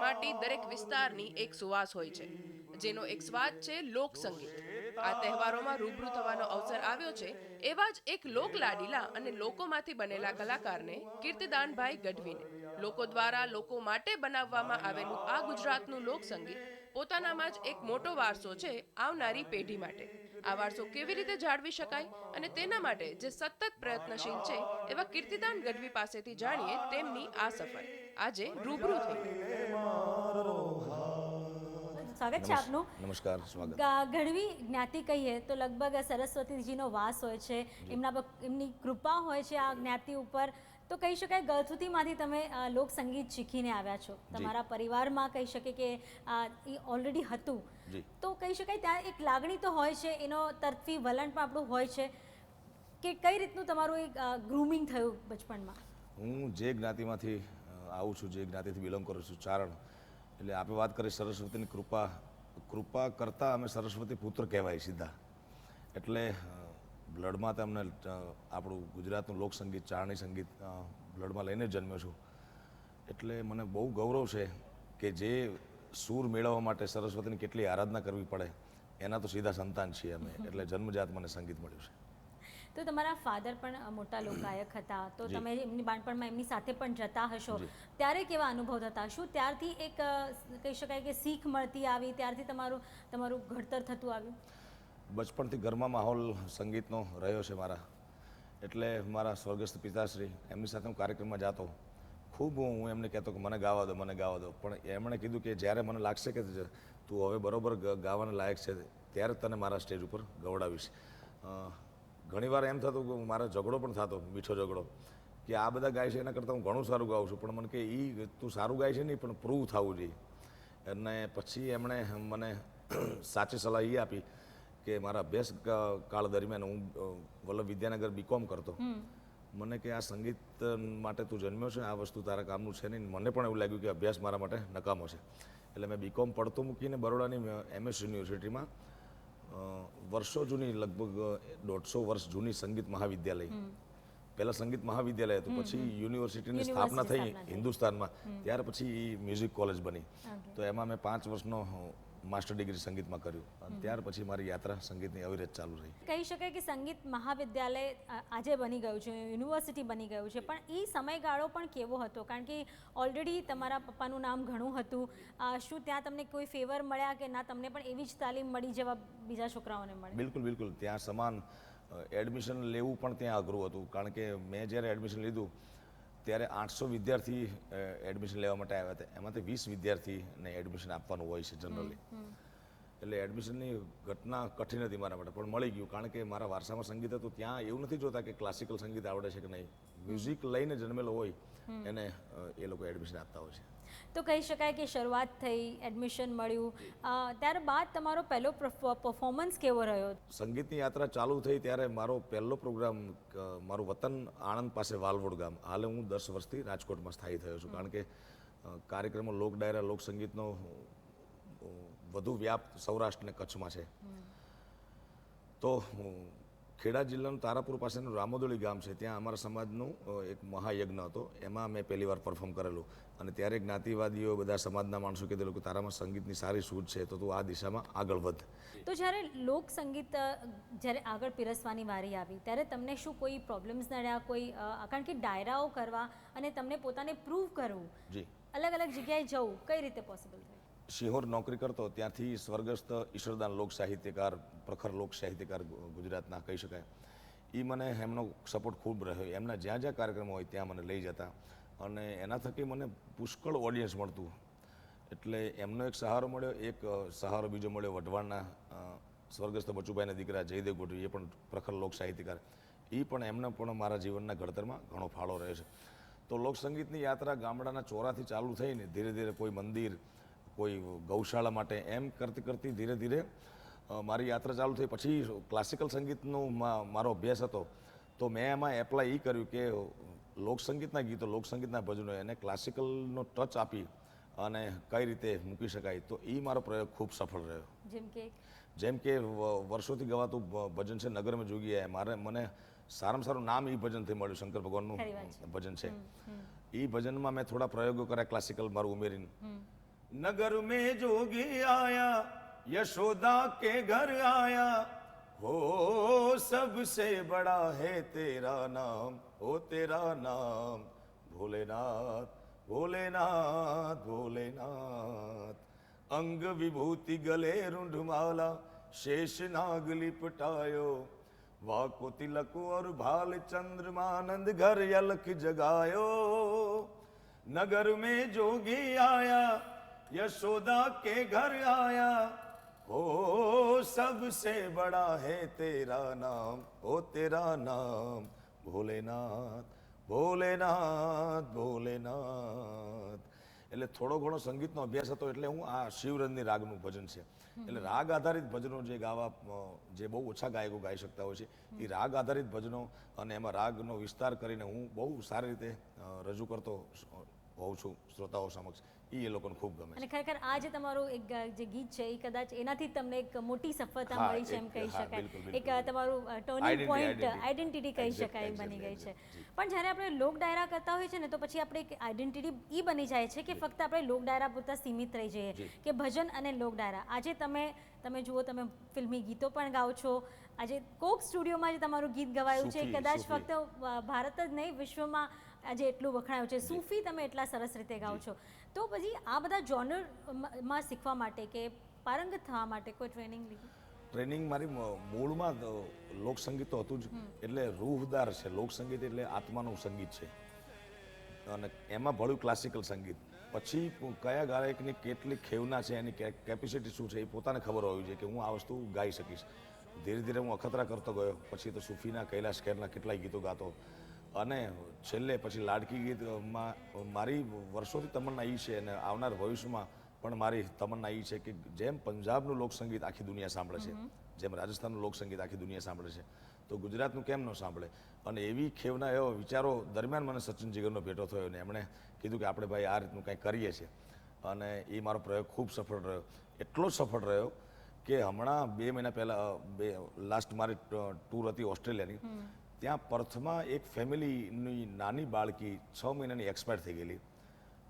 માટી દરેક વિસ્તારની એક સુવાસ હોય છે, જેનો એક સ્વાદ છે લોકસંગીત. આ તહેવારોમાં રૂબરૂ થવાનો અવસર આવ્યો છે એવા જ એક લોકલાડીલા અને લોકોમાંથી બનેલા કલાકારને કીર્તિદાનભાઈ ગઢવીને. લોકો દ્વારા લોકો માટે બનાવવામાં આવેલું આ ગુજરાતનું લોકસંગીત પોતાનામાં જ એક મોટો વારસો છે આવનારી પેઢી માટે. આ વારસો કેવી રીતે જાળવી શકાય અને તેના માટે જે સતત પ્રયત્નશીલ છે એવા કીર્તિદાન ગઢવી પાસેથી જાણીએ તેમની આ સફર. આજે રૂબરૂ થઈએ. સ્વાગત છે આપનું. નમસ્કાર, સ્વાગત. ગઢવી જ્ઞાતિ કહીએ તો લગભગ સરસ્વતીજીનો વાસ હોય છે, એમના પર એમની કૃપા હોય છે આ જ્ઞાતિ ઉપર. તો કહી શકાય ગળથુથીમાંથી તમે લોકસંગીત શીખીને આવ્યા છો. તમારા પરિવારમાં કહી શકે કે એ ઓલરેડી હતું. તો કહી શકાય ત્યાં એક લાગણી તો હોય છે, એનો તરફી વલણ પણ આપણું હોય છે કે કઈ રીતનું તમારું એક ગ્રૂમિંગ થયું બચપણમાં? હું જે જ્ઞાતિમાંથી આવું છું, જે જ્ઞાતિથી બિલોંગ કરું છું, ચારણ, એટલે આપણે વાત કરીએ સરસ્વતીની કૃપા કરતાં અમે સરસ્વતી પુત્ર કહેવાય સીધા. એટલે બ્લડમાં તો અમને આપણું ગુજરાતનું લોકસંગીત, ચારણી સંગીત બ્લડમાં લઈને જન્મ્યો છું. એટલે મને બહુ ગૌરવ છે કે જે સૂર મેળવવા માટે સરસ્વતીની કેટલી આરાધના કરવી પડે એના તો સીધા સંતાન છીએ અમે. એટલે જન્મજાત મને સંગીત મળ્યું છે. તો તમારા ફાધર પણ મોટા લોકગાયક હતા, તો તમે એમની બાળપણમાં એમની સાથે પણ જતા હશો, ત્યારે કેવા અનુભવ થતા? શું ત્યારથી એક કહી શકાય કે શીખ મળતી આવી, ત્યારથી તમારું ઘડતર થતું આવ્યું? બચપણથી ઘરમાં માહોલ સંગીતનો રહ્યો છે મારા. એટલે મારા સ્વર્ગસ્થ પિતાશ્રી, એમની સાથે હું કાર્યક્રમમાં જતો. ખૂબ હું એમને કહેતો કે મને ગાવા દો, મને ગાવા દો. પણ એમણે કીધું કે જ્યારે મને લાગશે કે તું હવે બરોબર ગાવાને લાયક છે ત્યારે તને મારા સ્ટેજ ઉપર ગવડાવીશ. ઘણીવાર એમ થતું કે મારા ઝઘડો પણ થતો, મીઠો ઝઘડો, કે આ બધા ગાય છે એના કરતાં હું ઘણું સારું ગાઉં છું, પણ મને કે તું સારું ગાય છે નહીં, પણ પ્રૂવ થવું જોઈએ. અને પછી એમણે મને સાચી સલાહ એ આપી કે મારા અભ્યાસ કાળ દરમિયાન હું વલ્લભ વિદ્યાનગર બીકોમ કરતો. મને કે આ સંગીત માટે તું જન્મ્યો છે, આ વસ્તુ તારા કામનું છે નહીં. મને પણ એવું લાગ્યું કે અભ્યાસ મારા માટે નકામો છે. એટલે મેં બીકોમ પડતો મૂકીને બરોડાની MS યુનિવર્સિટીમાં વર્ષો જૂની, લગભગ 150 વર્ષ જૂની સંગીત મહાવિદ્યાલય, પહેલાં સંગીત મહાવિદ્યાલય હતું, પછી યુનિવર્સિટીની સ્થાપના થઈ હિન્દુસ્તાનમાં, ત્યાર પછી મ્યુઝિક કોલેજ બની. તો એમાં મેં 5 વર્ષનો માસ્ટર ડિગ્રી સંગીતમાં કર્યું. ત્યાર પછી મારી યાત્રા સંગીતની અવિરત ચાલુ રહી. કહી શકાય કે સંગીત મહાવિદ્યાલય આજે બની ગયું છે, યુનિવર્સિટી બની ગયું છે, પણ એ સમયગાળો પણ કેવો હતો? કારણ કે ઓલરેડી તમારા પપ્પાનું નામ ઘણું હતું. શું ત્યાં તમને કોઈ ફેવર મળ્યા કે ના, તમને પણ એવી જ તાલીમ મળી જેવા બીજા છોકરાઓને મળે? બિલકુલ બિલકુલ. ત્યાં સમાન એડમિશન લેવું પણ ત્યાં અઘરું હતું. કારણ કે મેં જ્યારે એડમિશન લીધું ત્યારે 800 વિદ્યાર્થી એડમિશન લેવા માટે આવ્યા હતા. એમાંથી 20 વિદ્યાર્થીને એડમિશન આપવાનું હોય છે જનરલી. એટલે એડમિશનની ઘટના કઠિન હતી મારા માટે, પણ મળી ગયું. કારણ કે મારા વારસામાં સંગીત હતું. ત્યાં એવું નથી જોતા કે ક્લાસિકલ સંગીત આવડે છે કે નહીં, મ્યુઝિક લઈને જન્મેલો હોય એને એ લોકો એડમિશન આપતા હોય છે. તો કહી શકાય કે શરૂઆત થઈ, એડમિશન મળ્યું, ત્યારબાદ તમારો પહેલો પરફોર્મન્સ કેવો રહ્યો? સંગીતની યાત્રા ચાલુ થઈ ત્યારે મારો પહેલો પ્રોગ્રામ મારું વતન આણંદ પાસે વાલવોડ ગામ. હાલે હું 10 વર્ષથી રાજકોટમાં સ્થાયી થયો છું. કારણ કે કાર્યક્રમો લોક ડાયરા, લોકસંગીતનો વધુ વ્યાપ સૌરાષ્ટ્ર અને કચ્છમાં છે. તો ખેડા જિલ્લાનું તારાપુર પાસેનું રામોદોળી ગામ છે, ત્યાં અમારા સમાજનું એક મહાયજ્ઞ હતો. એમાં મેં પહેલી વાર પરફોર્મ કરેલું. અને ત્યારે જ્ઞાતિવાદીઓ, બધા સમાજના માણસો કીધેલું કે તારામાં સંગીતની સારી સૂઝ છે, તો તું આ દિશામાં આગળ વધ. તો જ્યારે લોકસંગીત જ્યારે આગળ પીરસવાની વારી આવી ત્યારે તમને શું કોઈ પ્રોબ્લેમ્સ નડ્યા? કોઈ કારણ કે ડાયરાઓ કરવા અને તમને પોતાને પ્રૂવ કરવું, અલગ અલગ જગ્યાએ જવું, કઈ રીતે પોસિબલ થયું? શિહોર નોકરી કરતો, ત્યાંથી સ્વર્ગસ્થ ઈશ્વરદાન લોક સાહિત્યકાર, પ્રખર લોક સાહિત્યકાર ગુજરાતના કહી શકાય, એ મને એમનો સપોર્ટ ખૂબ રહ્યો. એમના જ્યાં જ્યાં કાર્યક્રમો હોય ત્યાં મને લઈ જતા અને એના થકી મને પુષ્કળ ઓડિયન્સ મળતું. એટલે એમનો એક સહારો મળ્યો. એક સહારો બીજો મળ્યો વઢવાણના સ્વર્ગસ્થ બચુભાઈના દીકરા જયદેવ ગોઠવી, એ પણ પ્રખર લોક સાહિત્યકાર. એ પણ એમને પણ મારા જીવનના ઘડતરમાં ઘણો ફાળો રહ્યો છે. તો લોકસંગીતની યાત્રા ગામડાના ચોરાથી ચાલુ થઈને ધીરે ધીરે કોઈ મંદિર, કોઈ ગૌશાળા માટે, એમ કરતી કરતી ધીરે ધીરે મારી યાત્રા ચાલુ થઈ. પછી ક્લાસિકલ સંગીતનો મારો અભ્યાસ હતો, તો મેં એમાં એપ્લાય એ કર્યું કે લોકસંગીતના ગીતો, લોકસંગીતના ભજનો એને ક્લાસિકલનો ટચ આપી અને કઈ રીતે મૂકી શકાય. તો એ મારો પ્રયોગ ખૂબ સફળ રહ્યો. જેમ કે વર્ષોથી ગવાતું ભજન છે નગર મેં જોગી આયા, મને સારામાં સારું નામ એ ભજનથી મળ્યું. શંકર ભગવાનનું ભજન છે. એ ભજનમાં મેં થોડા પ્રયોગો કર્યા ક્લાસિકલ મારું ઉમેરીને. नगर में जोगी आया यशोदा के घर आया हो सबसे बड़ा है तेरा नाम हो तेरा नाम भोलेनाथ भोलेनाथ भोलेनाथ अंग विभूति गले रुंढमाला शेष नाग लिपटायो वाको तिलक और भाल चंद्रमानंद घर यलक जगायो नगर में जोगी आया यशोदा के घर आया हो सबसे बड़ा है तेरा नाम हो तेरा नाम भोलेनाथ ભોલેનાથ ભોલેનાથ એટલે થોડો ઘણો સંગીતનો અભ્યાસ હતો એટલે હું આ શિવરંજની રાગનું ભજન છે એટલે રાગ આધારિત ભજનો જે ગાવા જે બહુ ઓછા ગાયકો ગાઈ શકતા હોય છે એ રાગ આધારિત ભજનો અને એમાં રાગનો વિસ્તાર કરીને હું બહુ સારી રીતે રજૂ કરતો હોઉં છું શ્રોતાઓ સમક્ષ એ લોકોને ખૂબ ગમે છે. અને ખરેખર આ જે તમારું એક જે ગીત છે એ કદાચ એનાથી તમને એક મોટી સફળતા મળી છે એમ કહી શકાય, એક તમારું ટર્નિંગ પોઈન્ટ આઈડેન્ટિટી કહી શકાય એમ બની ગઈ છે. પણ જ્યારે આપણે લોક ડાયરા કરતા હોઈએ છીએ ને તો પછી આપણે એક આઈડેન્ટિટી એ બની જાય છે કે ફક્ત આપણે લોક ડાયરા પૂરતા સીમિત રહી જઈએ કે ભજન અને લોક ડાયરા. આજે તમે જુઓ, તમે ફિલ્મી ગીતો પણ ગાઓ છો. આજે કોક સ્ટુડિયોમાં જે તમારું ગીત ગવાયું છે કદાચ ફક્ત ભારત જ નહીં વિશ્વમાં આજે એટલું વખણાયું છે. સૂફી તમે એટલા સરસ રીતે ગાઓ છો. તો પછી આ બધા જોનરમાં શીખવા માટે કે પારંગત થવા માટે કોઈ ટ્રેનિંગ લીધી? ટ્રેનિંગ મારી મૂળમાં લોકસંગીત તો હતું જ, એટલે રૂહદાર છે. લોકસંગીત એટલે આત્માનું સંગીત છે અને એમાં ભળ્યું ક્લાસિકલ સંગીત. પછી કયા ગાયકની કેટલી ખેવના છે, એની કેપેસિટી શું છે એ પોતાને ખબર હોવી જોઈએ કે હું આ વસ્તુ ગાઈ શકીશ. ધીરે ધીરે હું અખતરા કરતો ગયો. પછી તો સૂફીના કૈલાશ ખેરના કેટલાય ગીતો ગાતો અને છેલ્લે પછી લાડકી ગીતમાં મારી વર્ષોથી તમન્ના એ છે અને આવનાર ભવિષ્યમાં પણ મારી તમન્ના એ છે કે જેમ પંજાબનું લોકસંગીત આખી દુનિયા સાંભળે છે, જેમ રાજસ્થાનનું લોકસંગીત આખી દુનિયા સાંભળે છે, તો ગુજરાતનું કેમ ન સાંભળે. અને એવી ખેવના એવા વિચારો દરમિયાન મને સચિન જીગરનો ભેટો થયો અને એમણે કીધું કે આપણે ભાઈ આ રીતનું કંઈક કરીએ છીએ. અને એ મારો પ્રયોગ ખૂબ સફળ રહ્યો. એટલો જ સફળ રહ્યો કે હમણાં 2 મહિના પહેલાં લાસ્ટ મારી ટૂર હતી ઓસ્ટ્રેલિયાની, ત્યાં પર્થમાં એક ફેમિલીની નાની બાળકી 6 મહિનાની એક્સપાયર થઈ ગયેલી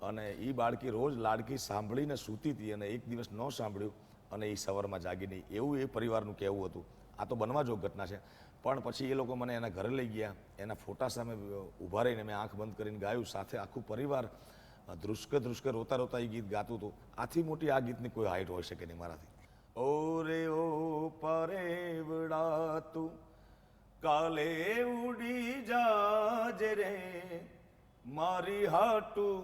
અને એ બાળકી રોજ લાડકી સાંભળીને સૂતી હતી અને એક દિવસ ન સાંભળ્યું અને એ સવારમાં જાગી નહીં, એવું એ પરિવારનું કહેવું હતું. આ તો બનવા જોગ ઘટના છે. પણ પછી એ લોકો મને એના ઘરે લઈ ગયા, એના ફોટા સામે ઊભા રહીને મેં આંખ બંધ કરીને ગાયું. સાથે આખું પરિવાર ધ્રુસકે રોતા રોતા એ ગીત ગાતું હતું. આથી મોટી આ ગીતની કોઈ હાઈટ હોઈ શકે નહીં મારાથી. ઓ રે ઓ પરેવડા તું કાલે ઉડી જાજે રે મારી હાટું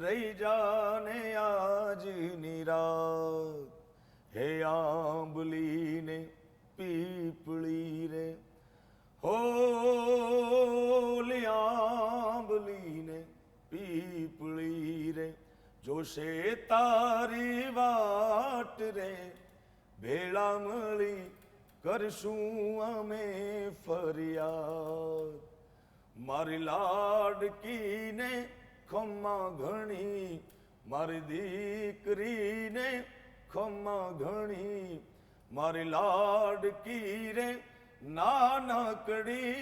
રહી જાને આજની રાત હે આંબલી ને પીપળી રે હો આંબલી ને પીપળી રે જોશે તારી વાટ રે ભેળા મળી કરશું અમે ફરિયાદ મારી લાડકીને ખમ્મા ઘણી મારી દીકરીને ખમ્મા ઘણી મારી લાડકી રે નાનકડી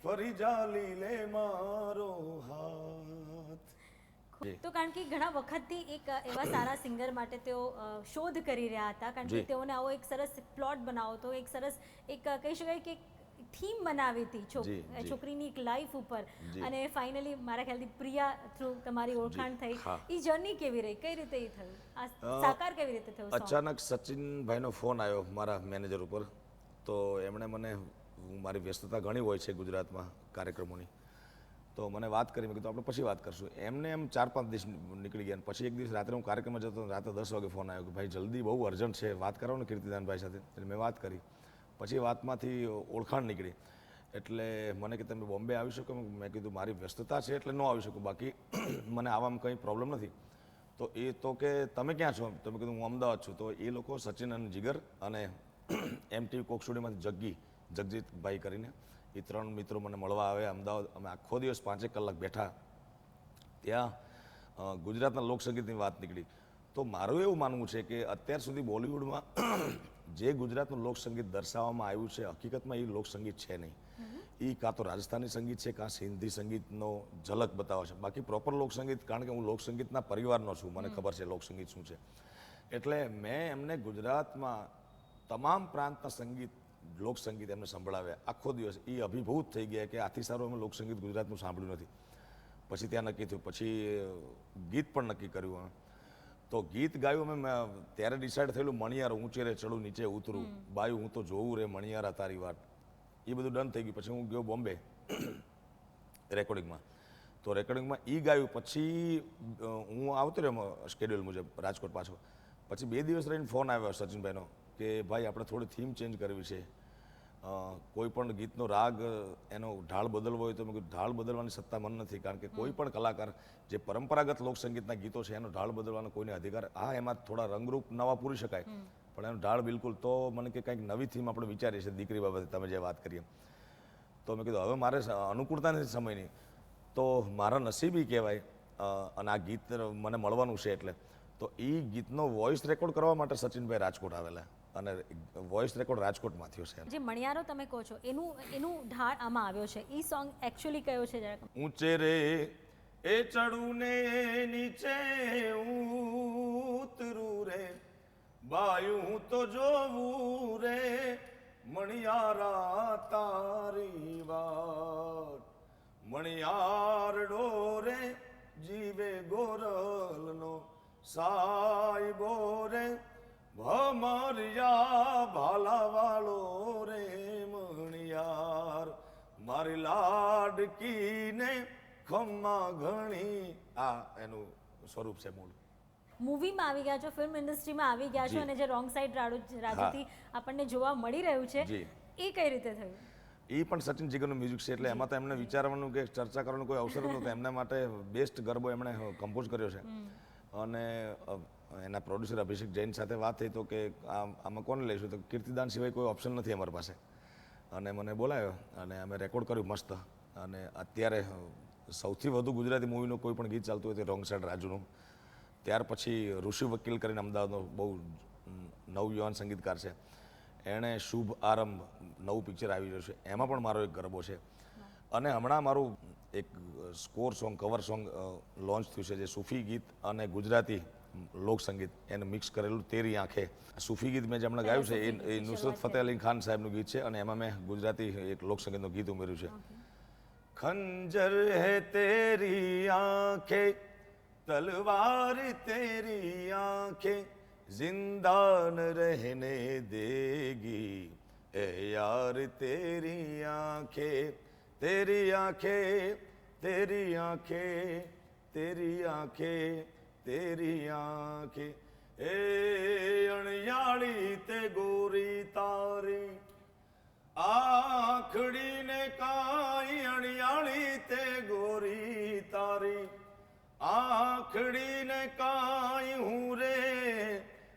ફરી જાલી લે મારો હાથ. તો કારણ કે ઘણા વખતથી એક એવા સારા સિંગર માટે તેઓ શોધ કરી રહ્યા હતા, કારણ કે તેઓને આવો એક સરસ પ્લોટ બનાવો તો એક સરસ એક કહી શકાય કે થીમ બનાવી હતી છોકરીની એક લાઈફ ઉપર અને ફાઇનલી મારા ખ્યાલથી પ્રિયા થ્રુ તમારી ઓળખાણ થઈ. એ જર્ની કેવી રહી, કઈ રીતે એ થયું, આ સાકાર કેવી રીતે થયું? અચાનક સચિનભાઈનો ફોન આવ્યો મારા મેનેજર ઉપર. તો એમણે મને, મારી વ્યસ્તતા ઘણી હોય છે ગુજરાતમાં કાર્યક્રમોની, તો મને વાત કરી. મેં કીધું આપણે પછી વાત કરશું. એમને એમ 4-5 દિવસ નીકળી ગયા. પછી એક દિવસ રાત્રે હું કાર્યક્રમમાં જતો, રાત્રે 10 વાગે ફોન આવ્યો કે ભાઈ જલ્દી બહુ અર્જન્ટ છે, વાત કરો ને કીર્તિદાનભાઈ સાથે. એટલે મેં વાત કરી. પછી વાતમાંથી ઓળખાણ નીકળી. એટલે મને કે તમે બોમ્બે આવી શકો? મેં કીધું મારી વ્યસ્તતા છે એટલે ન આવી શકું, બાકી મને આવવામાં કંઈ પ્રોબ્લેમ નથી. તો એ તો કે તમે ક્યાં છો? તો મેં કીધું હું અમદાવાદ છું. તો એ લોકો સચિન અને જીગર અને MTV કોક સ્ટુડિયોમાંથી જગજીતભાઈ કરીને એ 3 મિત્રો મને મળવા આવ્યા અમદાવાદ. અમે આખો દિવસ 5 કલાક બેઠા. ત્યાં ગુજરાતના લોકસંગીતની વાત નીકળી. તો મારું એવું માનવું છે કે અત્યાર સુધી બોલિવૂડમાં જે ગુજરાતનું લોકસંગીત દર્શાવવામાં આવ્યું છે હકીકતમાં એ લોકસંગીત છે નહીં. એ કાં તો રાજસ્થાની સંગીત છે કાં સિંધી સંગીતનો ઝલક બતાવે છે. બાકી પ્રોપર લોકસંગીત, કારણ કે હું લોકસંગીતના પરિવારનો છું, મને ખબર છે લોકસંગીત શું છે. એટલે મેં એમને ગુજરાતમાં તમામ પ્રાંતના સંગીત, લોકસંગીત એમને સંભળાવ્યા. આખો દિવસ એ અભિભૂત થઈ ગયા કે આથી સારું અમે લોકસંગીત ગુજરાતનું સાંભળ્યું નથી. પછી ત્યાં નક્કી થયું, પછી ગીત પણ નક્કી કર્યું અમે. તો ગીત ગાયું અમે. ત્યારે ડિસાઇડ થયેલું મણિયાર ઊંચે રે ચડું નીચે ઉતરું, બાયું હું તો જોઉં રે મણિયારા તારી વાત. એ બધું ડન થઈ ગયું. પછી હું ગયો બોમ્બે રેકોર્ડિંગમાં. તો રેકોર્ડિંગમાં એ ગાયું. પછી હું આવતો રહ્યો શેડ્યુલ મુજબ રાજકોટ પાછો. પછી 2 દિવસ રહીને ફોન આવ્યો સચિનભાઈનો કે ભાઈ આપણે થોડી થીમ ચેન્જ કરવી છે, કોઈ પણ ગીતનો રાગ એનો ઢાળ બદલવો હોય તો મેં કીધું ઢાળ બદલવાની સત્તા મને નથી, કારણ કે કોઈ પણ કલાકાર જે પરંપરાગત લોકસંગીતના ગીતો છે એનો ઢાળ બદલવાનો કોઈને અધિકાર, હા એમાં થોડા રંગરૂપ નવા પૂરી શકાય, પણ એનો ઢાળ બિલકુલ. તો મને કે કંઈક નવી થીમ આપણે વિચારીએ છીએ દીકરી બાબતે તમે જે વાત કરીએ. તો મેં કીધું હવે મારે અનુકૂળતા નથી સમયની, તો મારા નસીબી કહેવાય અને આ ગીત મને મળવાનું છે. એટલે તો એ ગીતનો વોઇસ રેકોર્ડ કરવા માટે સચિનભાઈ રાજકોટ આવેલા અને વોઇસ રેકોર્ડ રાજકોટમાં થયો છે. જે મણિયારો તમે કહો છો એનું ઢાળ આમાં આવ્યો છે. એ સોંગ એકચ્યુઅલી કયો છે જરા? ઊંચે રે એ ચડું ને નીચે ઉતરું રે, બાયું હું તો જોવું રે મણિયારા તારી વાત. મણિયારડો રે જીવે ગોરલનો સાઈબો રે, ભમરિયા ભાલાવાળો રે મણિયાર, મારી લાડકીને ખમ્મા ઘણી. આ એનું સ્વરૂપ છે મૂળ. મૂવીમાં આવી ગયા છો, ફિલ્મ ઇન્ડસ્ટ્રીમાં આવી ગયા છો, અને જે રોંગ સાઈડ રાજુથી આપણને જોવા મળી રહ્યું છે, એ કઈ રીતે થયું? એ પણ સચિન જીગરનું મ્યુઝિક છે, એટલે એમાં તો એમને વિચારવાનું કે ચર્ચા કરવાનું કોઈ અવસર જ નહોતો. એમના માટે બેસ્ટ ગરબો એમણે કમ્પોઝ કર્યો છે. અને એના પ્રોડ્યુસર અભિષેક જૈન સાથે વાત થઈ તો કે આમાં કોને લઈશું, તો કીર્તિદાન સિવાય કોઈ ઓપ્શન નથી અમારી પાસે. અને મને બોલાવ્યો અને અમે રેકોર્ડ કર્યું મસ્ત. અને અત્યારે સૌથી વધુ ગુજરાતી મૂવીનું કોઈ પણ ગીત ચાલતું હોય તે રોંગ સાઈડ રાજુનું. ત્યાર પછી ઋષિ વકીલ કરીને અમદાવાદનો બહુ નવયુવાન સંગીતકાર છે, એણે શુભ આરંભ નવું પિક્ચર આવી રહ્યું છે, એમાં પણ મારો એક ગરબો છે. અને હમણાં મારું એક score song, cover song launch થયું છે, જે સૂફી ગીત અને ગુજરાતી લોકસંગીત એને મિક્સ કરેલું, તેરી આંખે. સૂફી ગીત મેં જે હમણાં ગાયું છે એ નુસરત ફતેહ અલી ખાન સાહેબનું ગીત છે, અને એમાં મેં ગુજરાતી એક લોકસંગીતનું ગીત ઉમેર્યું છે. ખંજર હે તેરી આંખે, તલવાર તેરી આંખે, जिंदा न रहने देगी ए यार तेरी आंखें, तेरी आंखें, तेरी आंखें, तेरी आंखें, तेरी आंखें. ए अणियाળી તે ગોરી તારી આંખડી ને કાંઈ, અણિયાળી તે ગોરી તારી આંખડી ને કાંઈ, હું રે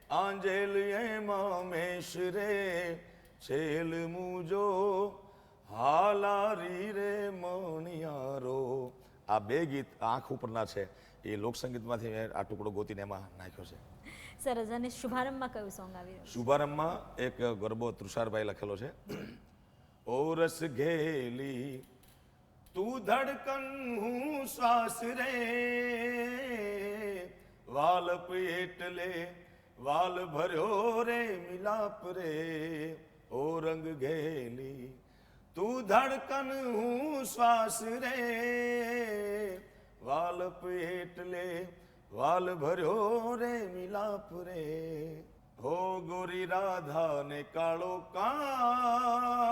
આંજેલ એમાં મેશ રે, છેલ મુજો હાલારી રે મણિયારો. આ 2 ગીત આંખ ઉપરના છે, એ લોકસંગીતમાંથી મેં આ ટુકડો ગોતીને એમાં નાખ્યો છે. સરસ. અને શુભારંભમાં કયું સોંગ આવી રહ્યું? શુભારંભમાં એક ગરબો તુષારભાઈ લખેલો છે. ઓ રસ ઘેલી તું ધડકન હું શ્વાસ રે, વાલ પેટલે વાલ ભર્યો રે મિલાપ રે. ઓ રંગ ઘેલી તું ધડકન હું શ્વાસ રે, વાલ પેટલે વાલ ભર્યો રે મિલાપ રે. હો ગોરી રાધા ને કાળો કાન,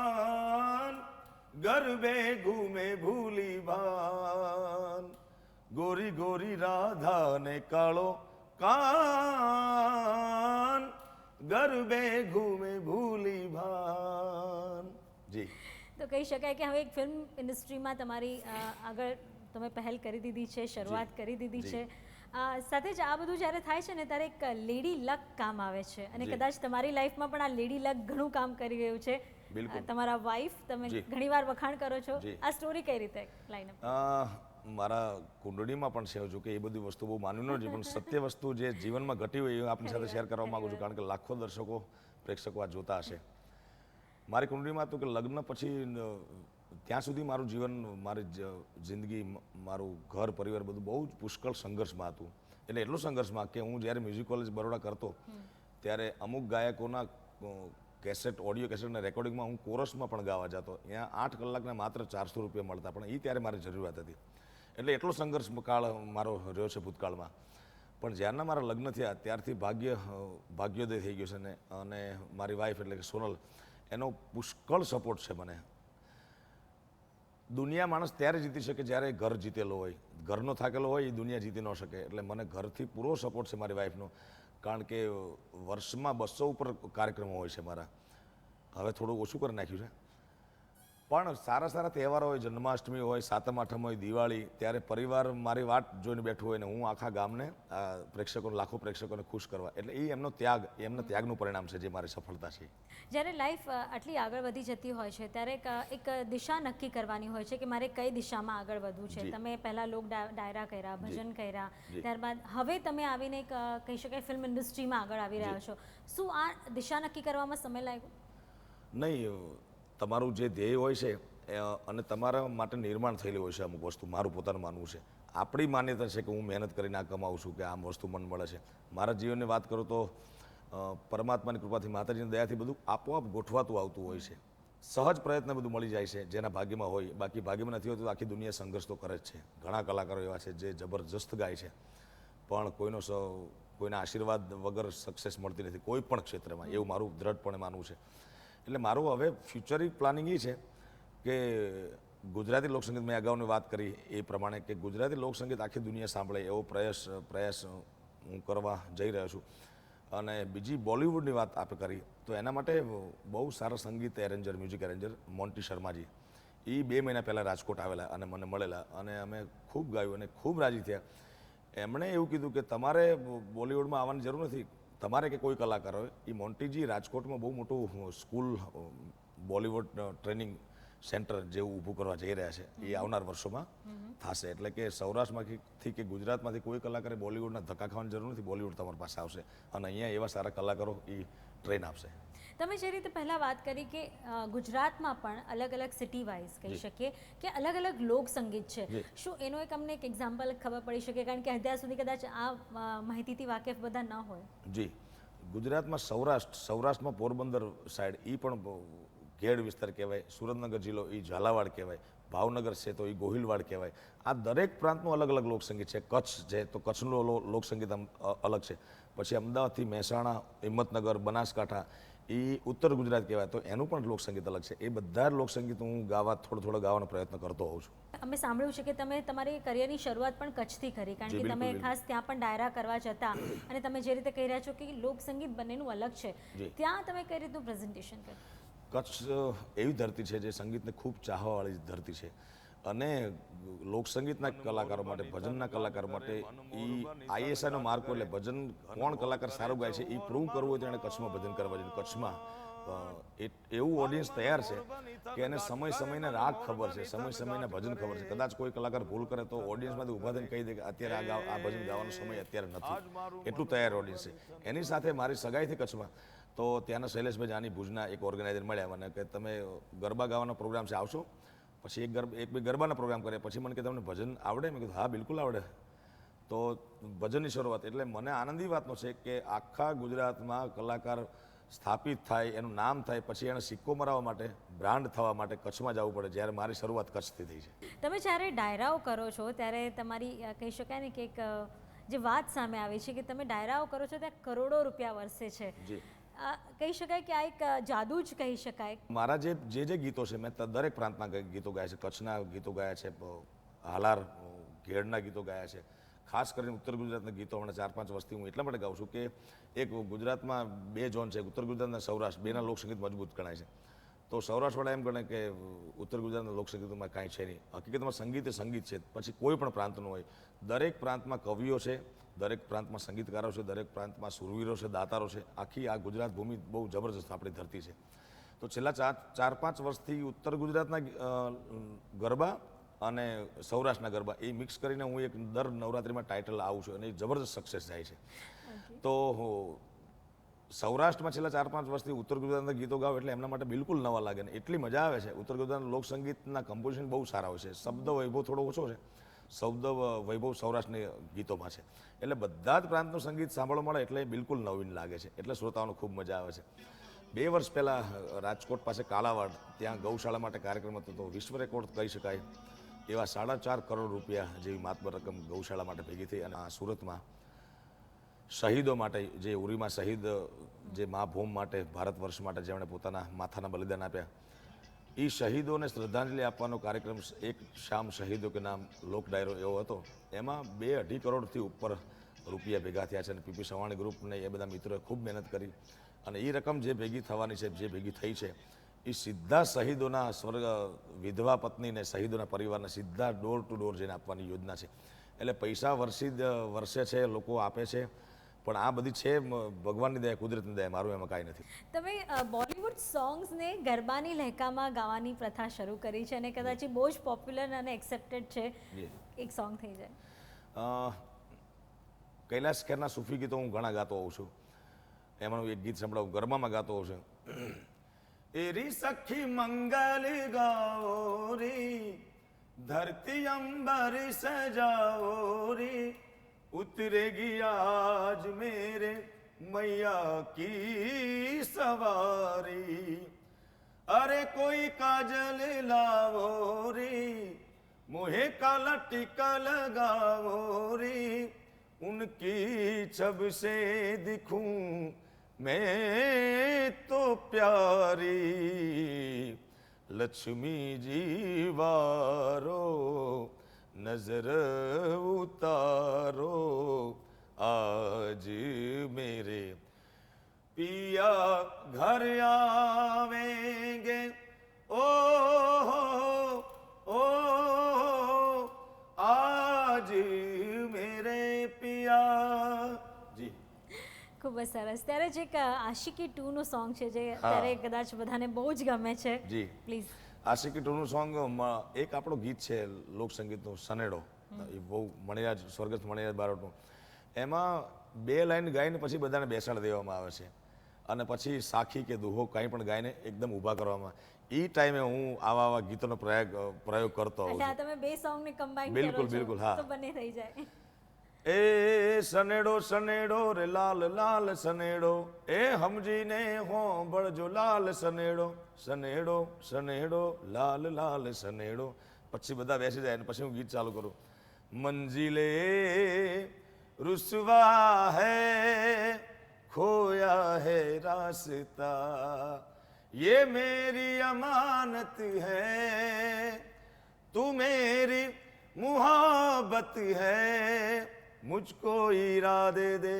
ગરબે ઘૂમે ભૂલી ભાન. ગોરી ગોરી રાધા ને કાળો કાન, ગરબે ઘૂમે ભૂલી ભાન. જી. તો કહી શકાય કે હવે એક ફિલ્મ ઇન્ડસ્ટ્રીમાં તમારી આગળ તમે પહેલ કરી દીધી છે, શરૂઆત કરી દીધી છે. સાથે જ આ બધું જ્યારે થાય છે ને ત્યારે એક લેડી લક કામ આવે છે, અને કદાચ તમારી લાઈફમાં પણ આ લેડી લક ઘણું કામ કરી રહ્યું છે. તમારા વાઈફ, તમે ઘણીવાર વખાણ કરો છો, આ સ્ટોરી કઈ રીતે લાઈન અપ? મારા કુંડળીમાં પણ છે, જો કે એ બધી વસ્તુ બહુ માનવી ન જોઈએ, પણ સત્ય વસ્તુ જે જીવનમાં ઘટી હોય એ આપણી સાથે શેર કરવા માંગુ છું, કારણ કે લાખો દર્શકો પ્રેક્ષકો આ જોતા હશે. મારી કુંડળીમાં હતું કે લગ્ન પછી ત્યાં સુધી મારું જીવન, મારી જિંદગી, મારું ઘર પરિવાર બધું બહુ જ પુષ્કળ સંઘર્ષમાં હતું. એટલે એટલો સંઘર્ષમાં કે હું જ્યારે મ્યુઝિક કોલેજ બરોડા કરતો ત્યારે અમુક ગાયકોના કેસેટ, ઓડિયો કેસેટના રેકોર્ડિંગમાં હું કોરસમાં પણ ગાવા જતો. ત્યાં 8 કલાકના માત્ર 400 રૂપિયા મળતા, પણ એ ત્યારે મારી જરૂરિયાત હતી. એટલે એટલો સંઘર્ષ કાળ મારો રહ્યો છે ભૂતકાળમાં. પણ જ્યારના મારા લગ્ન થયા ત્યારથી ભાગ્યોદય થઈ ગયો છે ને. અને મારી વાઈફ એટલે કે સોનલ, એનો પુષ્કળ સપોર્ટ છે મને. દુનિયા માણસ ત્યારે જીતી શકે જ્યારે ઘર જીતેલો હોય. ઘરનો થાકેલો હોય એ દુનિયા જીતી ન શકે. એટલે મને ઘરથી પૂરો સપોર્ટ છે મારી વાઈફનો. કારણ કે વર્ષમાં 200 ઉપર કાર્યક્રમો હોય છે મારા. હવે થોડું ઓછું કરી નાખ્યું છે. પણ સારા સારા તહેવારો હોય, જન્માષ્ટમી હોય, 7મ 8મ હોય, દિવાળી, ત્યારે પરિવાર મારી વાટ જોઈને બેઠું હોય ને હું આખા ગામને, પ્રેક્ષકોને, લાખો પ્રેક્ષકોને ખુશ કરવા. એટલે એ એમનો ત્યાગ, એમના ત્યાગનું પરિણામ છે જે મારી સફળતા છે. જ્યારે લાઈફ આટલી આગળ વધી જતી હોય છે ત્યારે એક દિશા નક્કી કરવાની હોય છે કે મારે કઈ દિશામાં આગળ વધવું છે. તમે પહેલાં લોક ડાયરા કર્યા, ભજન કર્યા, ત્યારબાદ હવે તમે આવીને એક કહી શકાય ફિલ્મ ઇન્ડસ્ટ્રીમાં આગળ આવી રહ્યા છો. શું આ દિશા નક્કી કરવામાં સમય લાગ્યો? નહીં, તમારું જે ધ્યેય હોય છે અને તમારા માટે નિર્માણ થયેલી હોય છે અમુક વસ્તુ, મારું પોતાનું માનવું છે. આપણી માન્યતા છે કે હું મહેનત કરીને આ કમાઉં છું કે આમ વસ્તુ મને મળે છે. મારા જીવનની વાત કરું તો પરમાત્માની કૃપાથી, માતાજીની દયાથી બધું આપોઆપ ગોઠવાતું આવતું હોય છે. સહજ પ્રયત્ન બધું મળી જાય છે જેના ભાગ્યમાં હોય. બાકી ભાગ્યમાં નથી હોતું તો આખી દુનિયા સંઘર્ષ તો કરે જ છે. ઘણા કલાકારો એવા છે જે જબરજસ્ત ગાય છે પણ કોઈના આશીર્વાદ વગર સક્સેસ મળતી નથી કોઈ પણ ક્ષેત્રમાં. એવું મારું દ્રઢપણે માનવું છે. એટલે મારું હવે ફ્યુચરિક પ્લાનિંગ એ છે કે ગુજરાતી લોકસંગીત, મેં અગાઉની વાત કરી એ પ્રમાણે, કે ગુજરાતી લોકસંગીત આખી દુનિયા સાંભળે એવો પ્રયાસ હું કરવા જઈ રહ્યો છું. અને બીજી બોલિવૂડની વાત આપણે કરી તો એના માટે બહુ સારા સંગીત એરેન્જર, મ્યુઝિક એરેન્જર મોન્ટી શર્માજી, એ 2 મહિના પહેલાં રાજકોટ આવેલા અને મને મળેલા અને અમે ખૂબ ગાયું અને ખૂબ રાજી થયા. એમણે એવું કીધું કે તમારે બોલિવૂડમાં આવવાની જરૂર નથી, તમારે કે કોઈ કલાકાર હોય. એ મોન્ટીજી રાજકોટમાં બહુ મોટું સ્કૂલ, બોલિવૂડ ટ્રેનિંગ સેન્ટર જેવું ઊભું કરવા જઈ રહ્યા છે. એ આવનાર વર્ષોમાં થશે. એટલે કે સૌરાષ્ટ્રમાંથી કે ગુજરાતમાંથી કોઈ કલાકારે બોલિવૂડના ધક્કા ખાવાની જરૂર નથી. બોલિવૂડ તમારી પાસે આવશે અને અહીંયા એવા સારા કલાકારો એ ટ્રેન આપશે. તમે જે રીતે પહેલાં વાત કરી કે ગુજરાતમાં પણ અલગ અલગ સિટી વાઇઝ કહી શકીએ કે અલગ અલગ લોક સંગીત છે. શું એનો એક અમને એક એક્ઝામ્પલ ખબર પડી શકે? કારણ કે અત્યાર સુધી કદાચ આ માહિતીથી વાકેફ બધા ન હોય. જી, ગુજરાતમાં સૌરાષ્ટ્રમાં પોરબંદર સાઈડ એ પણ ઘેડ વિસ્તાર કહેવાય. સુરેન્દ્રનગર જિલ્લો એ ઝાલાવાડ કહેવાય. ભાવનગર છે તો એ ગોહિલવાડ કહેવાય. આ દરેક પ્રાંતનું અલગ અલગ લોકસંગીત છે. કચ્છ છે તો કચ્છનું લોકસંગીત અલગ છે. પછી અમદાવાદથી મહેસાણા, હિંમતનગર, બનાસકાંઠા એ ઉત્તર ગુજરાત કહેવાય તો એનું પણ લોકસંગીત અલગ છે. એ બધા લોકસંગીત હું થોડો ગાવાનો પ્રયત્ન કરતો હોઉં છું. અમે સાંભળ્યું છે કે તમે તમારી કરિયરની શરૂઆત પણ કચ્છથી કરી, કારણ કે તમે ખાસ ત્યાં પણ ડાયરા કરવા જતા અને તમે જે રીતે કહી રહ્યા છો કે લોકસંગીત બંનેનું અલગ છે, ત્યાં તમે કઈ રીતનું પ્રેઝન્ટેશન કર્યું? કચ્છ એવી ધરતી છે જે સંગીતને ખૂબ ચાહવાવાળી ધરતી છે અને લોકસંગીતના કલાકારો માટે, ભજનના કલાકારો માટે એ ISIનો માર્કો, એટલે ભજન કોણ કલાકાર સારું ગાય છે એ પ્રૂવ કરવું હોય તો એને કચ્છમાં ભજન કરવા જોઈએ. કચ્છમાં એવું ઓડિયન્સ તૈયાર છે કે એને સમયને રાગ ખબર છે, સમયના ભજન ખબર છે. કદાચ કોઈ કલાકાર ભૂલ કરે તો ઓડિયન્સમાંથી ઊભા થઈને કહી દે કે અત્યારે આ ભજન ગાવાનો સમય અત્યારે નથી. એટલું તૈયાર ઓડિયન્સ છે. એની સાથે મારી સગાઈથી કચ્છમાં તો ત્યાંના શૈલેષભાઈ જાની ભુજના એક ઓર્ગેનાઇઝર મળ્યા મને કે તમે ગરબા ગાવાનો પ્રોગ્રામ છે આવશો? પછી એક બે ગરબાના પ્રોગ્રામ કર્યા. પછી મને કે તમને ભજન આવડે? મેં કીધું હા બિલકુલ આવડે. તો ભજનની શરૂઆત, એટલે મને આનંદની વાતનો છે કે આખા ગુજરાતમાં કલાકાર સ્થાપિત થાય, એનું નામ થાય, પછી એને સિક્કો મરાવવા માટે, બ્રાન્ડ થવા માટે કચ્છમાં જવું પડે. જ્યારે મારી શરૂઆત કચ્છથી થઈ છે. તમે જ્યારે ડાયરાઓ કરો છો ત્યારે તમારી કહી શકાય ને કે એક જે વાત સામે આવી છે કે તમે ડાયરાઓ કરો છો ત્યાં કરોડો રૂપિયા વરસે છે. કહી શકાય કે આ એક જાદુ જ કહી શકાય. મારા જે ગીતો છે મેં દરેક પ્રાંતના ગીતો ગાયા છે. કચ્છના ગીતો ગાયા છે, હાલાર ઘેડના ગીતો ગાયા છે. ખાસ કરીને ઉત્તર ગુજરાતના ગીતો હમણાં 4-5 વર્ષથી હું એટલા માટે ગાઉં છું કે એક ગુજરાતમાં 2 ઝોન છે, ઉત્તર ગુજરાત અને સૌરાષ્ટ્ર. બેના લોકસંગીત મજબૂત ગણાય છે. તો સૌરાષ્ટ્રવાળા એમ ગણે કે ઉત્તર ગુજરાતના લોકસંગીતમાં કાંઈ છે નહીં. હકીકતમાં સંગીત એ સંગીત છે, પછી કોઈ પણ પ્રાંતનું હોય. દરેક પ્રાંતમાં કવિઓ છે, દરેક પ્રાંતમાં સંગીતકારો છે, દરેક પ્રાંતમાં સુરવીરો છે, દાતારો છે. આખી આ ગુજરાત ભૂમિ બહુ જબરજસ્ત આપણી ધરતી છે. તો છેલ્લા 4-5 વર્ષથી ઉત્તર ગુજરાતના ગરબા અને સૌરાષ્ટ્રના ગરબા એ મિક્સ કરીને હું એક દર નવરાત્રિમાં ટાઇટલ આવું છું અને એ જબરદસ્ત સક્સેસ જાય છે. તો સૌરાષ્ટ્રમાં છેલ્લા 4-5 વર્ષથી ઉત્તર ગુજરાતના ગીતો ગાવ એટલે એમના માટે બિલકુલ નવા લાગે ને એટલી મજા આવે છે. ઉત્તર ગુજરાતના લોકસંગીતના કમ્પોઝિશન બહુ સારા હોય છે, શબ્દ વૈભવ થોડો ઓછો છે, શબ્દ વૈભવ સૌરાષ્ટ્રની ગીતોમાં છે, એટલે બધા જ પ્રાંતનું સંગીત સાંભળવા મળે એટલે બિલકુલ નવીન લાગે છે, એટલે શ્રોતાઓને ખૂબ મજા આવે છે. 2 વર્ષ પહેલાં રાજકોટ પાસે કાલાવાડ ત્યાં ગૌશાળા માટે કાર્યક્રમ હતો, તો વિશ્વ રેકોર્ડ કહી શકાય એવા 4.5 કરોડ રૂપિયા જેવી માતબર રકમ ગૌશાળા માટે ભેગી થઈ. અને આ સુરતમાં શહીદો માટે, જે ઉરીમાં શહીદ, જે મા ભૂમ માટે, ભારત વર્ષ માટે જેમણે પોતાના માથાના બલિદાન આપ્યા, એ શહીદોને શ્રદ્ધાંજલિ આપવાનો કાર્યક્રમ એક શામ શહીદો કે નામ લોક ડાયરો એવો હતો. એમાં 2-2.5 કરોડથી ઉપર રૂપિયા ભેગા થયા છે. અને પીપી સવાણી ગ્રુપને એ બધા મિત્રોએ ખૂબ મહેનત કરી અને એ રકમ જે ભેગી થવાની છે, જે ભેગી થઈ છે, એ સીધા શહીદોના સ્વર્ગ વિધવા પત્નીને, શહીદોના પરિવારને સીધા ડોર ટુ ડોર જઈને આપવાની યોજના છે. એટલે પૈસા વર્ષે છે, લોકો આપે છે, પણ આ બધી છે ભગવાનની દયા, કુદરતની દયા, મારું એમાં કાંઈ નથી. તમે બોલિવૂડ સોંગ્સને ગરબાની લહેકામાં ગાવાની પ્રથા શરૂ કરી છે અને કદાચ એ બહુ જ પોપ્યુલર અને એક્સેપ્ટેડ છે. એક સોંગ થઈ જાય. કૈલાશ ખેરના સૂફી ગીતો હું ઘણા ગાતો હોઉં છું. એમાંનું એક ગીત સંભળાવું, ગરબામાં ગાતો હોઉં છું. એરી સખી મંગલ ગાઓ રી, ધરતી અંબર સજાઓ રી, उतरेगी आज मेरे मैया કી સવારી, અરે કોઈ કાજલ લાવો રી, मुहे काला टीका लगाओ री, उनकी छब से दिखूं मैं तो प्यारी, लक्ष्मी जीवारो नजर उतारो, आज मेरे पिया घर आवेंगे, ओ आज मेरे पिया. જી, ખૂબ જ સરસ. ત્યારે જે એક આશિકી 2 નું સોંગ છે જે ત્યારે કદાચ બધાને બહુ જ ગમે છે. જી, પ્લીઝ. આશિકી 2 નું સોંગ એક આપણો ગીત છે લોકસંગીતનું, સનેડો, એ બહુ મણિરાજ, સ્વર્ગસ્થ મણિરાજ બારોટનું. એમાં 2 લાઈન ગાઈને પછી બધાને બેસાડી દેવામાં આવે છે અને પછી સાખી કે દુહો કંઈ પણ ગાઈને એકદમ ઊભા કરવામાં. એ ટાઈમે હું આવા ગીતોનો પ્રયોગ કરતો હોઉં એટલે તમે 2 સોંગને કમ્બાઈન બિલકુલ બિલકુલ. હા, તો બંને થઈ જાય. એ સનેડો સનેડો રે લાલ લાલ સનેડો, એ સમજીને હોંભળજો લાલ સનેડો, સનેડો સનેડો લાલ લાલ સનેડો. પછી બધા બેસી જાય અને પછી હું ગીત ચાલુ કરું. મંજિલે रुसवा है खोया है रास्ता, ये मेरी अमानत है, तू मेरी मुहब्बत है, मुझको इरादे दे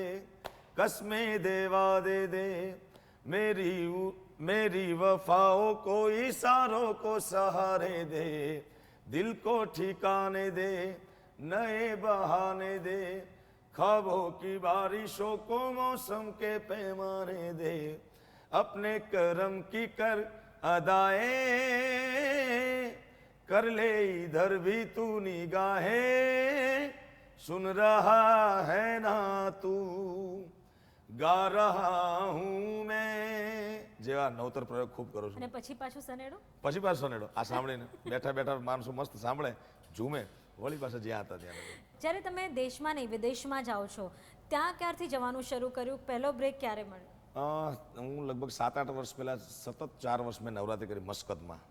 कसमें देवा दे दे, मेरी वफाओं को इशारों को सहारे दे, दिल को ठिकाने दे नए बहाने दे, ख्वाबों की बारिशों को मौसम के पैमाने दे, अपने करम की कर अदाएं कर ले इधर भी तू निगाहें, सुन रहा है ना तू गा रहा हूँ मैं. જેવા નવતર પ્રયોગ ખૂબ કરું છું. અને પછી પાછું સનેડો, પછી પાછું સનેડો. આ સાંભળીને બેઠા બેઠા માણસો મસ્ત સાંભળે, ઝૂમે, વળી પાસે જ્યાં હતા ત્યાં. જ્યારે તમે દેશમાં નહીં વિદેશમાં જાઓ છો ત્યાં ક્યારથી જવાનું શરૂ કર્યું? પહેલો બ્રેક ક્યારે મળ્યો? હું લગભગ 7-8 વર્ષ પહેલા સતત 4 વર્ષ મેં નવરાત્રી કરી મસ્કતમાં,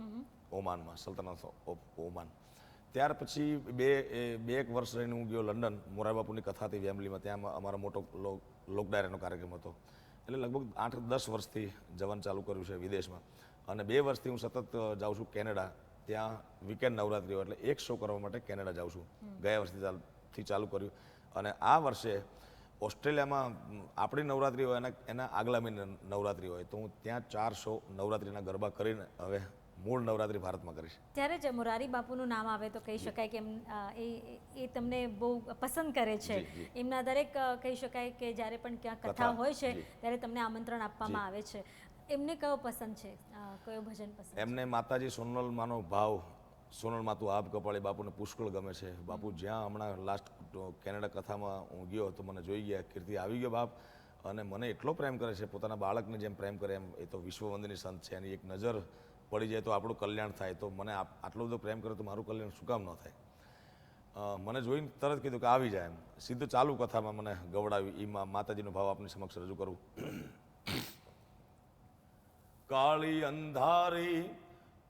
ઓમાનમાં, સલ્તનત ઓફ ઓમાન. ત્યાર પછી બે એક વર્ષ રહીને હું ગયો લંડન. મોરારી બાપુની કથા હતી વેમ્બલીમાં, ત્યાં અમારો મોટો લોક ડાયરાનો કાર્યક્રમ હતો. એટલે લગભગ 8-10 વર્ષથી જવાનું ચાલુ કર્યું છે વિદેશમાં. અને 2 વર્ષથી હું સતત જાઉં છું કેનેડા. ત્યાં વીકેન્ડ નવરાત્રી હોય એટલે એક શો કરવા માટે કેનેડા જાઉં છું. ગયા વર્ષથી ચાલુ કર્યું. અને આ વર્ષે ઓસ્ટ્રેલિયામાં આપણી નવરાત્રી હોય એના આગલા મહિને નવરાત્રી હોય, તો હું ત્યાં 4 શો નવરાત્રીના ગરબા કરીને હવે મૂળ નવરાત્રી ભારતમાં કરીશ. ત્યારે જ મોરારી બાપુનું નામ આવે તો કહી શકાય કે એ તમને બહુ પસંદ કરે છે. એમના દરેક કહી શકાય કે જ્યારે પણ ક્યાં કથા હોય છે ત્યારે તમને આમંત્રણ આપવામાં આવે છે. એમને કયો પસંદ છે, કયો ભજન પસંદ? એમને માતાજી સોનલ માનો ભાવ, સોનલ માતું આપ કપાળી બાપુને પુષ્કળ ગમે છે. બાપુ જ્યાં હમણાં લાસ્ટ કેનેડા કથામાં હું ગયો તો મને જોઈ ગયા, કીર્તિ આવી ગયો બાપ, અને મને એટલો પ્રેમ કરે છે, પોતાના બાળકને જેમ પ્રેમ કરે એમ. એ તો વિશ્વવંદની સંત છે, એની એક નજર પડી જાય તો આપણું કલ્યાણ થાય. તો મને આટલો બધો પ્રેમ કરે તો મારું કલ્યાણ શું કામ ન થાય? મને જોઈને તરત કીધું કે આવી જાય એમ. સીધું ચાલુ કથામાં મને ગવડાવી. એ માતાજીનો ભાવ આપની સમક્ષ રજૂ કરું. કાળી અંધારી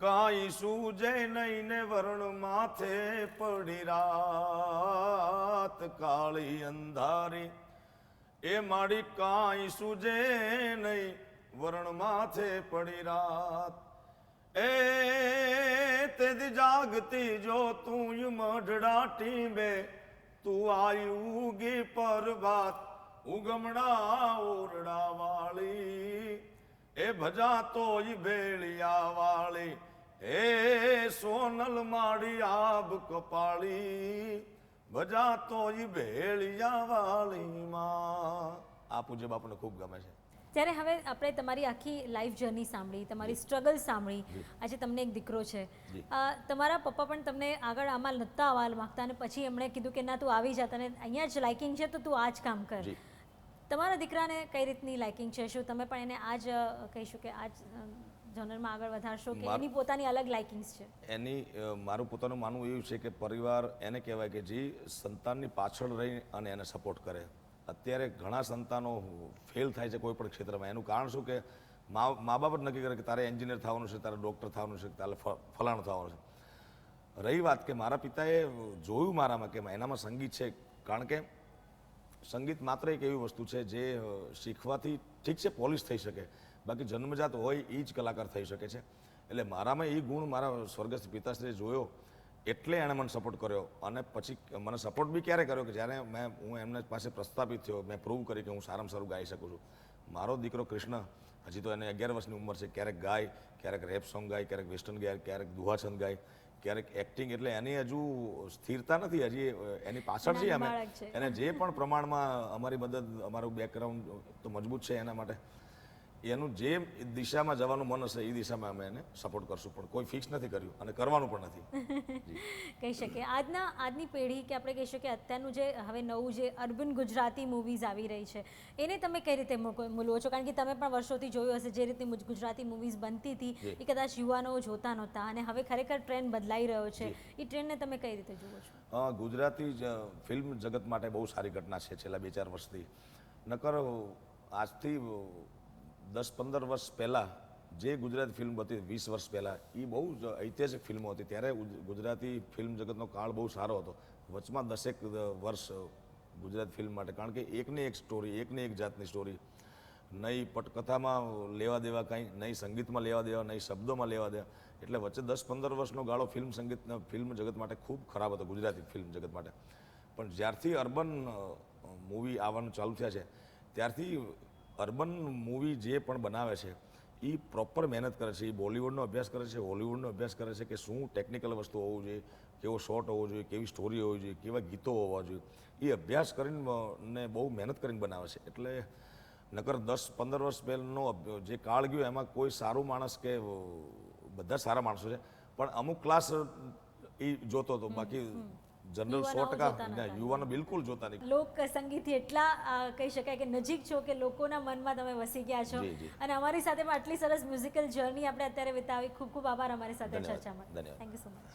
કાંઈ સૂજે નહીં ને વરણ માથે પડી રાત. કાળી અંધારી એ માડી કાંઈ સૂજે નહીં વરણ માથે પડી રાત. એ તેદી જાગતી જો તું મઢડા ટીંબે તું આયુગી પરભાત ઉગમણા ઓરડા વાળી. એ ભજાતો ઈ ભેળિયા વાળી હે સોનલ માડી આબ કપાળી. ભજાતો ઈ ભેળિયા વાળી માં. આ પૂજ્ય બાપુને ખૂબ ગમે છે. ત્યારે હવે આપણે તમારી આખી લાઈફ જર્ની સાંભળી, તમારી સ્ટ્રગલ સાંભળી. આજે તમને એક દીકરો છે. તમારા પપ્પા પણ તમને આગળ આમાં નહોતા આવવા માંગતા અને પછી એમણે કીધું કે ના તું આવી જા, તને અહીંયા જ લાઇકિંગ છે તો તું આ જ કામ કર. તમારા દીકરાને કઈ રીતની લાઇકિંગ છે? શું તમે પણ એને આ જ કહીશું કે આ જ જનરમાં આગળ વધારશો કે એની પોતાની અલગ લાઇકિંગ્સ છે? એની મારું પોતાનું માનવું એવું છે કે પરિવાર એને કહેવાય કે જે સંતાનની પાછળ રહી અને એને સપોર્ટ કરે. અત્યારે ઘણા સંતાનો ફેલ થાય છે કોઈ પણ ક્ષેત્રમાં. એનું કારણ શું કે મા બાપ જ નક્કી કરે કે તારે એન્જિનિયર થવાનું છે, તારે ડૉક્ટર થવાનું છે, તારે ફલાણું થવાનું છે. રહી વાત કે મારા પિતાએ જોયું મારામાં કે એનામાં સંગીત છે. કારણ કે સંગીત માત્ર એક એવી વસ્તુ છે જે શીખવાથી ઠીક છે પોલિશ થઈ શકે, બાકી જન્મજાત હોય એ જ કલાકાર થઈ શકે છે. એટલે મારામાં એ ગુણ મારા સ્વર્ગસ્થ પિતાશ્રીએ જોયો એટલે એણે મને સપોર્ટ કર્યો. અને પછી મને સપોર્ટ બી ક્યારે કર્યો કે જ્યારે હું એમના પાસે પ્રસ્થાપિત થયો, મેં પ્રૂવ કરી કે હું સારામાં સારું ગાઈ શકું છું. મારો દીકરો કૃષ્ણ હજી તો એને 11 વર્ષની ઉંમર છે. ક્યારેક ગાય, ક્યારેક રેપ સોંગ ગાય, ક્યારેક વેસ્ટર્ન ગાય, ક્યારેક દુહાછંદ ગાય, ક્યારેક એક્ટિંગ. એટલે એની હજુ સ્થિરતા નથી, હજી એની પાછળ છીએ અમે. એને જે પણ પ્રમાણમાં અમારી મદદ, અમારું બેકગ્રાઉન્ડ તો મજબૂત છે એના માટે. એનું જે દિશામાં જવાનું મન હશે એ દિશામાં અમે એને સપોર્ટ કરશું, પણ કોઈ ફિક્સ નથી કર્યું અને કરવાનું પણ નથી. કહી શકીએ આજની પેઢી કે આપણે કહી શકીએ અત્યારનું જે હવે નવું જે અર્બન ગુજરાતી મૂવીઝ આવી રહી છે એને તમે કઈ રીતે મૂલવો છો? કારણ કે તમે પણ વર્ષોથી જોયું હશે જે રીતે ગુજરાતી મૂવીઝ બનતી હતી એ કદાચ યુવાનો જોતા નહોતા અને હવે ખરેખર ટ્રેન્ડ બદલાઈ રહ્યો છે. એ ટ્રેન્ડને તમે કઈ રીતે જુઓ છો? ગુજરાતી ફિલ્મ જગત માટે બહુ સારી ઘટના છે છેલ્લા 2-4 વર્ષથી. નકર આજથી 10-15 વર્ષ પહેલાં જે ગુજરાતી ફિલ્મ હતી 20 વર્ષ પહેલાં એ બહુ જ ઐતિહાસિક ફિલ્મો હતી. ત્યારે ગુજરાતી ફિલ્મ જગતનો કાળ બહુ સારો હતો. વચમાં 10 વર્ષ ગુજરાતી ફિલ્મ માટે, કારણ કે એકની એક સ્ટોરી, એકની એક જાતની સ્ટોરી, નહીં પટકથામાં લેવા દેવા કાંઈ, નહીં સંગીતમાં લેવા દેવા, નહીં શબ્દોમાં લેવા દેવા. એટલે વચ્ચે 10-15 વર્ષનો ગાળો ફિલ્મ જગત માટે ખૂબ ખરાબ હતો, ગુજરાતી ફિલ્મ જગત માટે. પણ જ્યારથી અર્બન મૂવી આવવાનું ચાલુ થયા છે ત્યારથી અર્બન મૂવી જે પણ બનાવે છે એ પ્રોપર મહેનત કરે છે. એ બોલિવૂડનો અભ્યાસ કરે છે, હોલિવૂડનો અભ્યાસ કરે છે કે શું ટેકનિકલ વસ્તુ હોવું જોઈએ, કેવો શોટ હોવો જોઈએ, કેવી સ્ટોરી હોવી જોઈએ, કેવા ગીતો હોવા જોઈએ. એ અભ્યાસ કરીને બહુ મહેનત કરીને બનાવે છે. એટલે નકર 10-15 વર્ષ પહેલાંનો જે કાળ ગયો એમાં કોઈ સારું માણસ કે બધા સારા માણસો છે પણ અમુક ક્લાસ એ જોતો હતો, બાકી જનરલ 100% યુવાનો બિલકુલ જોતા નહીં. લોક સંગીતથી એટલા કહી શકાય કે નજીક છો કે લોકોના મનમાં તમે વસી ગયા છો અને અમારી સાથે પણ આટલી સરસ મ્યુઝિકલ જર્ની આપણે અત્યારે વિતાવી. ખૂબ ખૂબ આભાર અમારી સાથે ચર્ચામાં. Thank you so much.